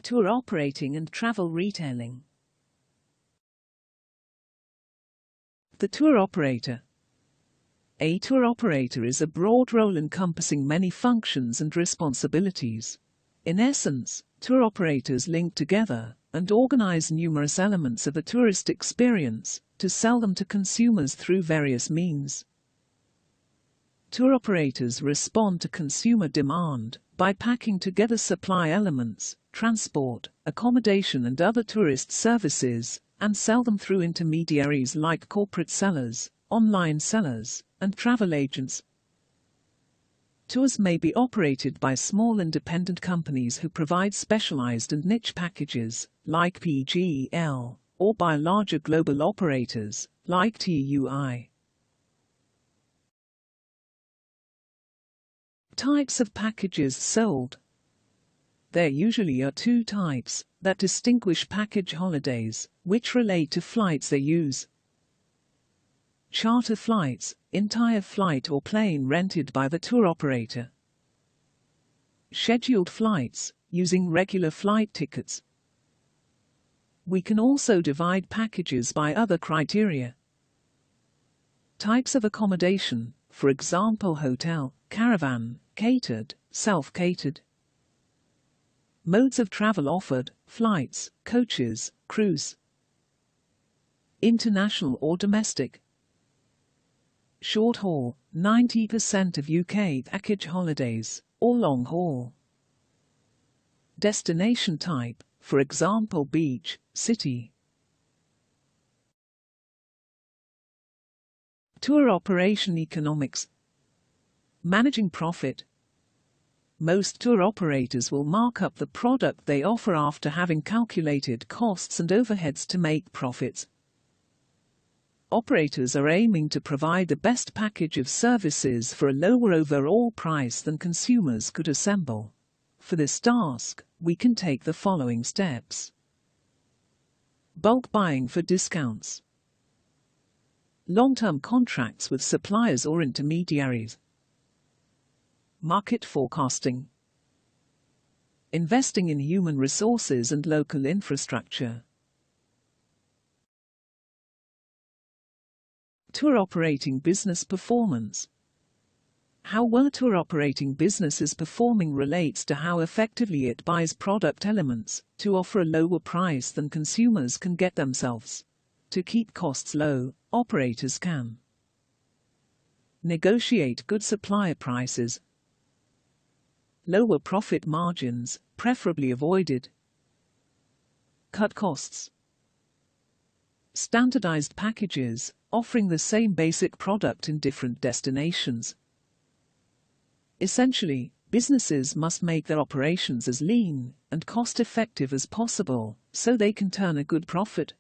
Tour operating and travel retailing. The tour operator. A tour operator is a broad role encompassing many functions and responsibilities. In essence, tour operators link together and organize numerous elements of a tourist experience to sell them to consumers through various means. Tour operators respond to consumer demand by packing together supply elements, transport, accommodation and other tourist services, and sell them through intermediaries like corporate sellers, online sellers, and travel agents. Tours may be operated by small independent companies who provide specialized and niche packages, like PGL, or by larger global operators, like TUI. Types of packages sold. There usually are two types that distinguish package holidays, which relate to flights they use. Charter flights, entire flight or plane rented by the tour operator. Scheduled flights, using regular flight tickets. We can also divide packages by other criteria. Types of accommodation, for example hotel, caravan, catered, self-catered. Modes of travel offered, flights, coaches, cruise. International or domestic. Short haul, 90% of UK package holidays, or long haul. Destination type, for example beach, city. Tour operation economics. Managing profit. Most tour operators will mark up the product they offer after having calculated costs and overheads to make profits. Operators are aiming to provide the best package of services for a lower overall price than consumers could assemble. For this task, we can take the following steps. Bulk buying for discounts. Long-term contracts with suppliers or intermediaries. Market forecasting. Investing in human resources and local infrastructure. Tour operating business performance. How well a tour operating business is performing relates to how effectively it buys product elements to offer a lower price than consumers can get themselves. To keep costs low, operators can negotiate good supplier prices. Lower profit margins, preferably avoided. Cut costs. Standardized packages, offering the same basic product in different destinations. Essentially, businesses must make their operations as lean and cost-effective as possible so they can turn a good profit.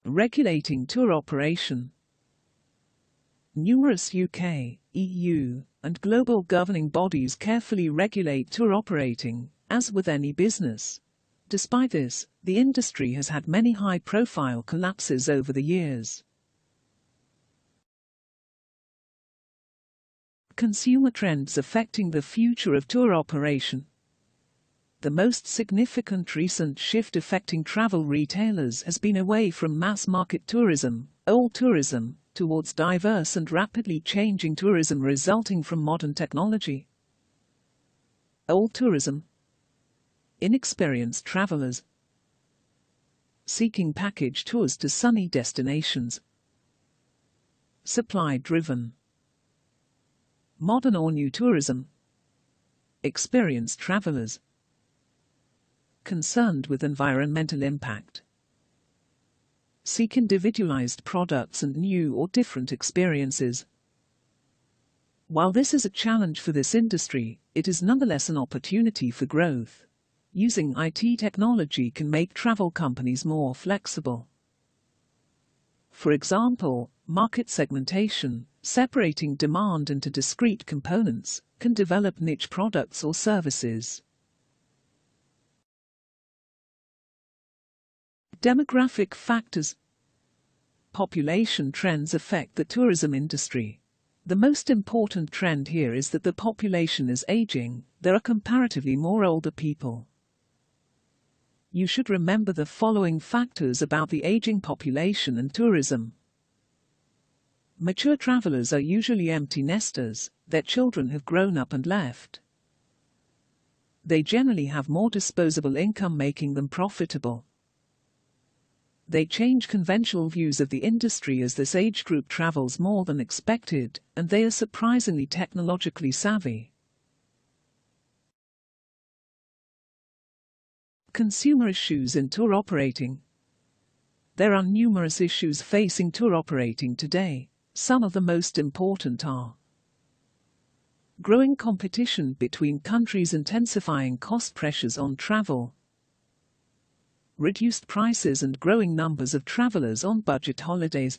Regulating tour operation. Numerous UK, EU, and global governing bodies carefully regulate tour operating, as with any business. Despite this, the industry has had many high-profile collapses over the years. Consumer trends affecting the future of tour operation. The most significant recent shift affecting travel retailers has been away from mass-market tourism, old tourism, towards diverse and rapidly changing tourism resulting from modern technology. Old tourism. Inexperienced travelers seeking package tours to sunny destinations. Supply-driven. Modern or new tourism. Experienced travelers concerned with environmental impact. Seek individualized products and new or different experiences. While this is a challenge for this industry, it is nonetheless an opportunity for growth. Using IT technology can make travel companies more flexible. For example, market segmentation, separating demand into discrete components, can develop niche products or services. Demographic factors. Population trends affect the tourism industry. The most important trend here is that the population is aging. There are comparatively more older people. you should remember the following factors about the aging population and tourism. Mature travelers are usually empty nesters, their children have grown up and left. They generally have more disposable income, making them profitable. They change conventional views of the industry as this age group travels more than expected, and they are surprisingly technologically savvy. Consumer issues in tour operating. There are numerous issues facing tour operating today. Some of the most important are growing competition between countries, intensifying cost pressures on travel, reduced prices and growing numbers of travelers on budget holidays,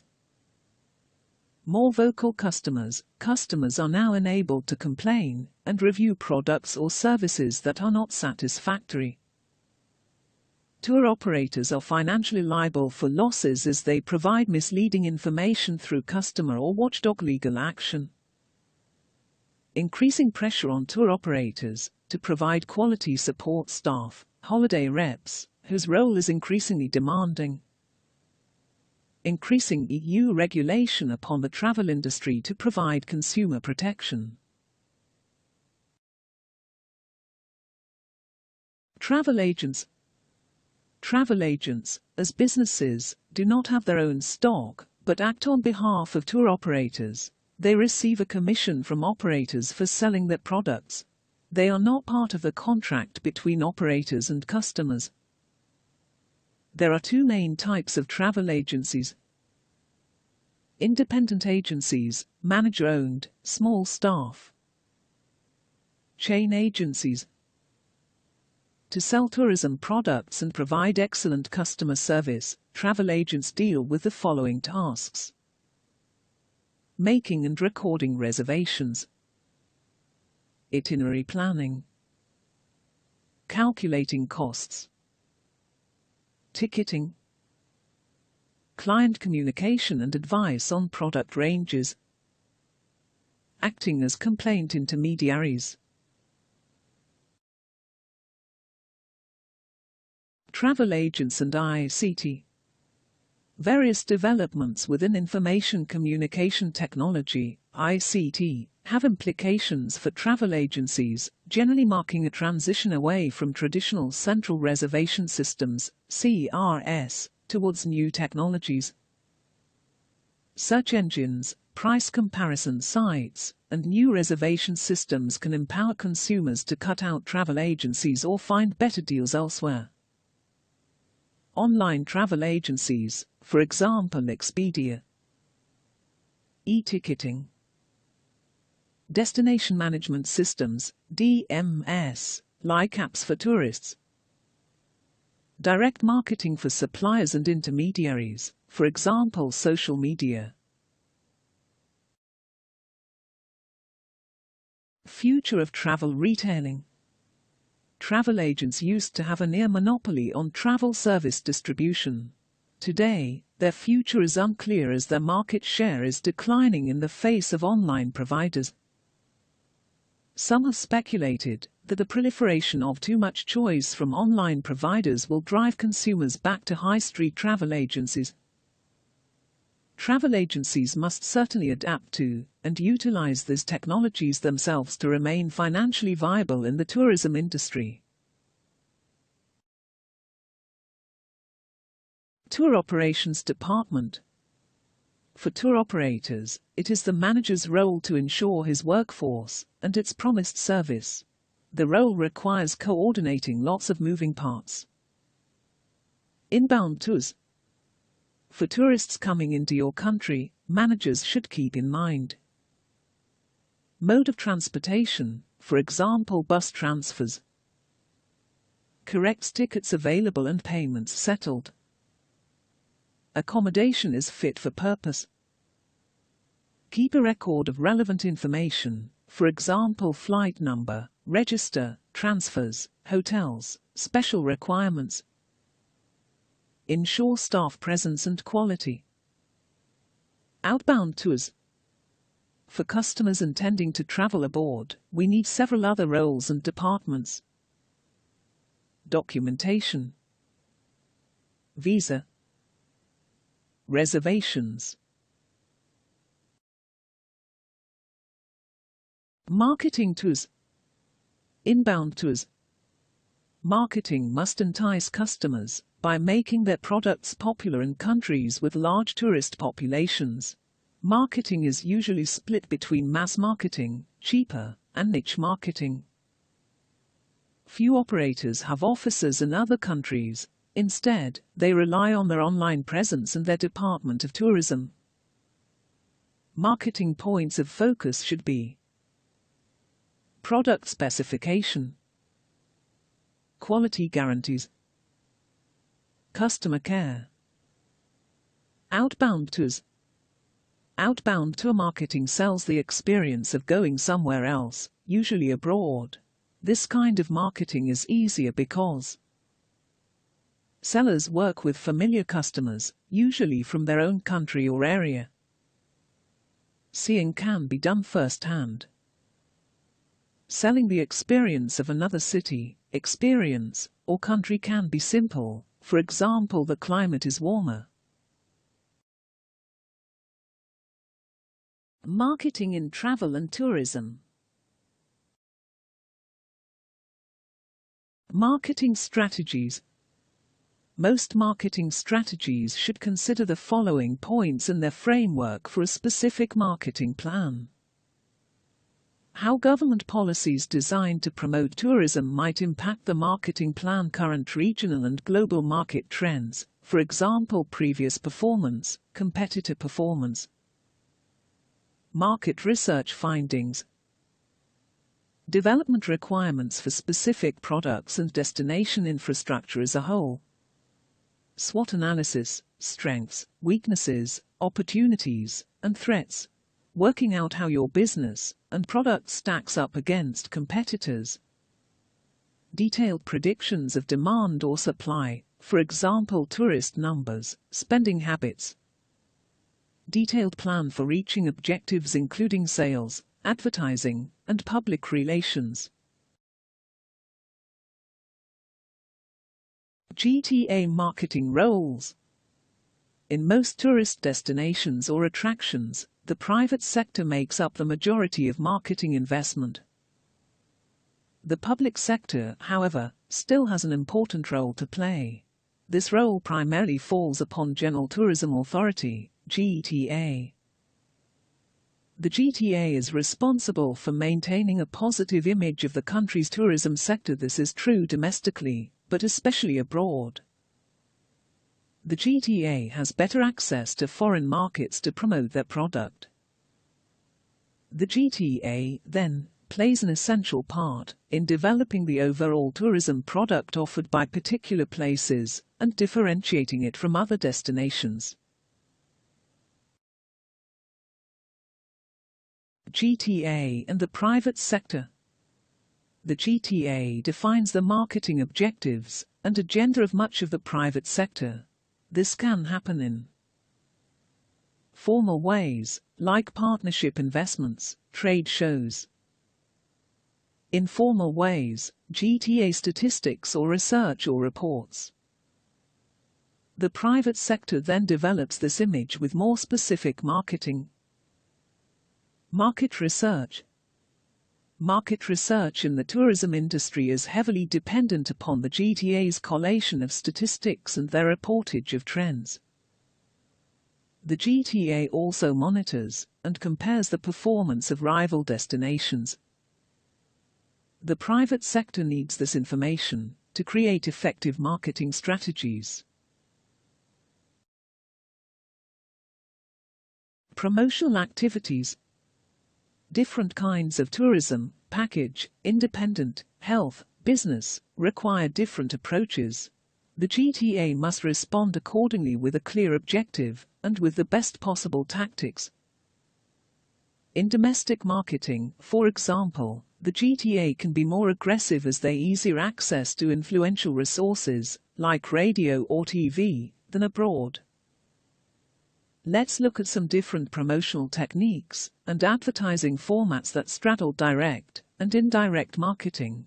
more vocal customers. Customers are now enabled to complain and review products or services that are not satisfactory. Tour operators are financially liable for losses as they provide misleading information through customer or watchdog legal action. Increasing pressure on tour operators to provide quality support staff, holiday reps, whose role is increasingly demanding. Increasing EU regulation upon the travel industry to provide consumer protection. Travel agents. Travel agents, as businesses, do not have their own stock, but act on behalf of tour operators. They receive a commission from operators for selling their products. They are not part of the contract between operators and customers. There are two main types of travel agencies. Independent agencies, manager-owned, small staff. Chain agencies. To sell tourism products and provide excellent customer service, travel agents deal with the following tasks: making and recording reservations, itinerary planning, calculating costs, ticketing, client communication and advice on product ranges, acting as complaint intermediaries. Travel agents and ICT. Various developments within information communication technology, ICT, have implications for travel agencies, generally marking a transition away from traditional central reservation systems, CRS, towards new technologies. Search engines, price comparison sites, and new reservation systems can empower consumers to cut out travel agencies or find better deals elsewhere. Online travel agencies, for example Expedia. E-ticketing. Destination management systems, DMS, like apps for tourists. Direct marketing for suppliers and intermediaries, for example social media. Future of travel retailing. Travel agents used to have a near monopoly on travel service distribution. Today, their future is unclear as their market share is declining in the face of online providers. Some have speculated that the proliferation of too much choice from online providers will drive consumers back to high street travel agencies. Travel agencies must certainly adapt to and utilize these technologies themselves to remain financially viable in the tourism industry. Tour Operations Department. For tour operators, it is the manager's role to ensure his workforce and its promised service. The role requires coordinating lots of moving parts. Inbound tours. For tourists coming into your country, managers should keep in mind mode of transportation, for example bus transfers. Correct tickets available and payments settled. Accommodation is fit for purpose. Keep a record of relevant information, for example flight number, register, transfers, hotels, special requirements. Ensure staff presence and quality. Outbound tours. For customers intending to travel aboard, we need several other roles and departments. Documentation. visa, reservations. Marketing tours. Inbound tours. Marketing must entice customers by making their products popular in countries with large tourist populations. Marketing is usually split between mass marketing, cheaper, and niche marketing. Few operators have offices in other countries. Instead, they rely on their online presence and their department of tourism. Marketing points of focus should be product specification, quality guarantees, customer care. Outbound tours. Outbound tour marketing sells the experience of going somewhere else, usually abroad. This kind of marketing is easier because sellers work with familiar customers, usually from their own country or area. Seeing can be done firsthand. Selling the experience of another city, experience, or country can be simple. For example, the climate is warmer. Marketing in travel and tourism. Marketing strategies. Most marketing strategies should consider the following points in their framework for a specific marketing plan. How government policies designed to promote tourism might impact the marketing plan. Current regional and global market trends, for example previous performance, competitor performance. Market research findings. Development requirements for specific products and destination infrastructure as a whole. SWOT analysis, strengths, weaknesses, opportunities, and threats. Working out how your business and product stacks up against competitors. Detailed predictions of demand or supply, for example tourist numbers, spending habits. Detailed plan for reaching objectives including sales, advertising, and public relations. GTA marketing roles. In most tourist destinations or attractions, the private sector makes up the majority of marketing investment. The public sector, however, still has an important role to play. This role primarily falls upon General Tourism Authority, GTA. The GTA is responsible for maintaining a positive image of the country's tourism sector. This is true domestically, but especially abroad. The GTA has better access to foreign markets to promote their product. The GTA, then, plays an essential part in developing the overall tourism product offered by particular places and differentiating it from other destinations. GTA and the private sector. The GTA defines the marketing objectives and agenda of much of the private sector. This can happen in formal ways, like partnership investments, trade shows. Informal ways, GTA statistics or research or reports. The private sector then develops this image with more specific marketing. Market research. Market research in the tourism industry is heavily dependent upon the GTA's collation of statistics and their reportage of trends. The GTA also monitors and compares the performance of rival destinations. The private sector needs this information to create effective marketing strategies. Promotional activities. Different kinds of tourism, package, independent, health, business, require different approaches. The GTA must respond accordingly with a clear objective and with the best possible tactics. In domestic marketing, for example, the GTA can be more aggressive as they easier access to influential resources, like radio or TV, than abroad. Let's look at some different promotional techniques and advertising formats that straddle direct and indirect marketing.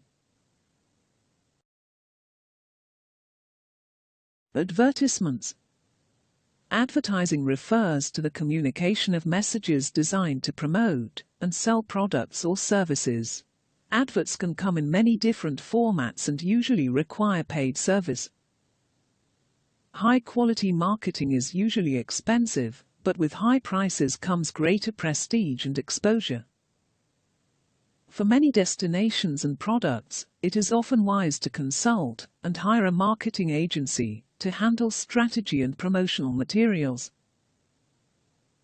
Advertisements. Advertising refers to the communication of messages designed to promote and sell products or services. Adverts can come in many different formats and usually require paid service. High-quality marketing is usually expensive, but with high prices comes greater prestige and exposure. For many destinations and products, it is often wise to consult and hire a marketing agency to handle strategy and promotional materials.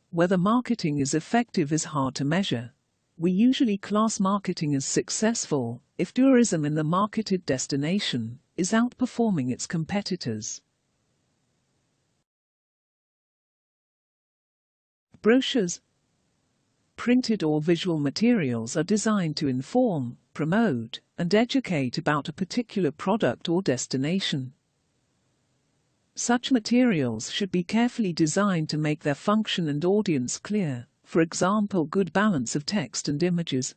Whether marketing is effective is hard to measure. We usually class marketing as successful if tourism in the marketed destination is outperforming its competitors. Brochures. Printed or visual materials are designed to inform, promote, and educate about a particular product or destination. Such materials should be carefully designed to make their function and audience clear, for example, good balance of text and images.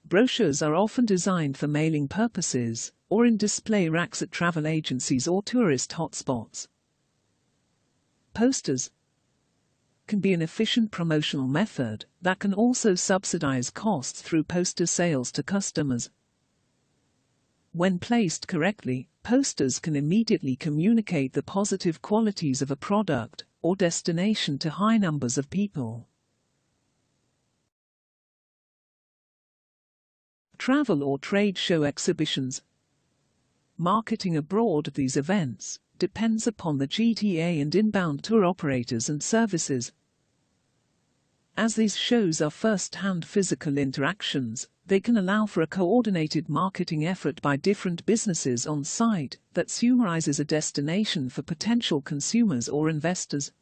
Brochures are often designed for mailing purposes or in display racks at travel agencies or tourist hotspots. Posters can be an efficient promotional method that can also subsidize costs through poster sales to customers. When placed correctly, posters can immediately communicate the positive qualities of a product or destination to high numbers of people. Travel or trade show exhibitions. Marketing abroad at these events depends upon the GTA and inbound tour operators and services. As these shows are first-hand physical interactions, they can allow for a coordinated marketing effort by different businesses on site that summarizes a destination for potential consumers or investors.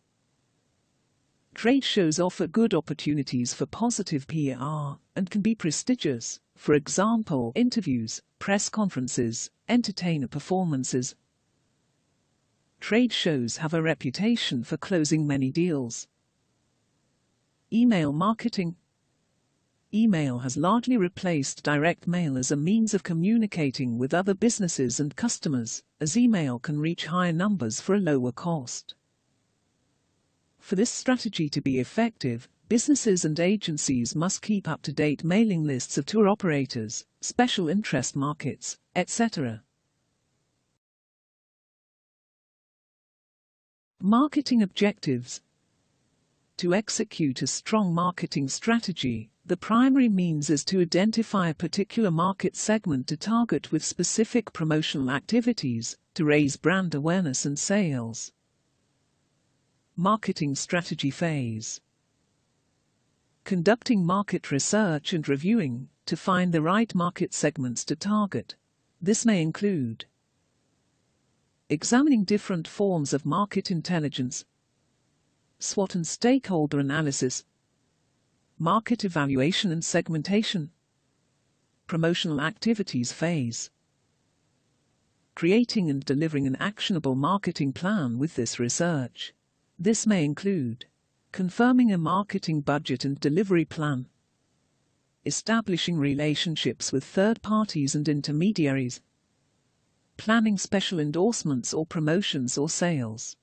Trade shows offer good opportunities for positive PR and can be prestigious, for example, interviews, press conferences, entertainer performances. Trade shows have a reputation for closing many deals. Email marketing. Email has largely replaced direct mail as a means of communicating with other businesses and customers, as email can reach higher numbers for a lower cost. For this strategy to be effective, businesses and agencies must keep up-to-date mailing lists of tour operators, special interest markets, etc. Marketing objectives. To execute a strong marketing strategy, the primary means is to identify a particular market segment to target with specific promotional activities to raise brand awareness and sales. Marketing strategy phase. Conducting market research and reviewing to find the right market segments to target. This may include examining different forms of market intelligence, SWOT and stakeholder analysis, market evaluation and segmentation, promotional activities phase. Creating and delivering an actionable marketing plan with this research. This may include confirming a marketing budget and delivery plan, establishing relationships with third parties and intermediaries, planning special endorsements or promotions or sales.